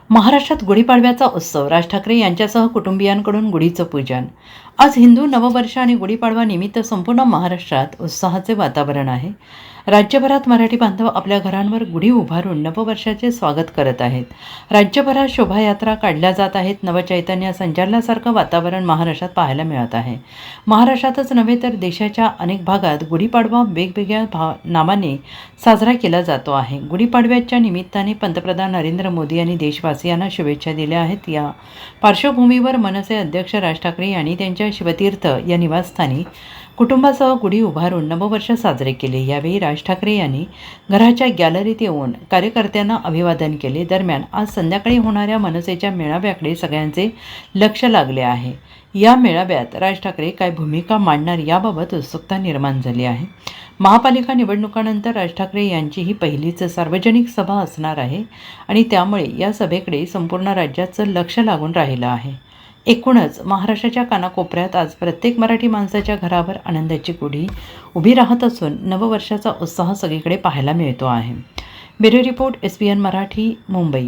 महाराष्ट्रात गुढीपाडव्याचा उत्सव, राज ठाकरे यांच्यासह कुटुंबियांकडून गुढीचं पूजन। आज हिंदू नववर्ष आणि गुढीपाडवा निमित्त संपूर्ण महाराष्ट्रात उत्साहाचे वातावरण आहे। राज्यभरात मराठी बांधव आपल्या घरांवर गुढी उभारून नववर्षाचे स्वागत करत आहेत। राज्यभरात शोभायात्रा काढल्या जात आहेत। नवचैतन्य संचारल्यासारखं वातावरण महाराष्ट्रात पाहायला मिळत आहे। महाराष्ट्रातच नव्हे तर देशाच्या अनेक भागात गुढीपाडवा वेगवेगळ्या नावाने साजरा केला जातो आहे। गुढीपाडव्याच्या निमित्ताने पंतप्रधान नरेंद्र मोदी यांनी देशवासियांना शुभेच्छा दिल्या आहेत। या पार्श्वभूमीवर मनसे अध्यक्ष राज ठाकरे यांनी त्यांच्या शिवतीर्थ या निवासस्थानी कुटुंबासह गुढी उभारून नववर्ष साजरे केले। यावेळी राज ठाकरे यांनी घराच्या गॅलरीत येऊन कार्यकर्त्यांना अभिवादन केले। दरम्यान आज संध्याकाळी होणाऱ्या मनसेच्या मेळाव्याकडे सगळ्यांचे लक्ष लागले आहे। या मेळाव्यात राज ठाकरे काय भूमिका मांडणार याबाबत उत्सुकता निर्माण झाली आहे। महापालिका निवडणुकानंतर राज ठाकरे यांची ही पहिलीच सार्वजनिक सभा असणार आहे आणि त्यामुळे या सभेकडे संपूर्ण राज्याचं लक्ष लागून राहिलं आहे। एकूणच महाराष्ट्राच्या कानाकोपऱ्यात आज प्रत्येक मराठी माणसाच्या घरावर आनंदाची गुढी उभी राहत असून नववर्षाचा उत्साह सगळीकडे पाहायला मिळतो आहे। Bureau report, SBN Marathi, Mumbai.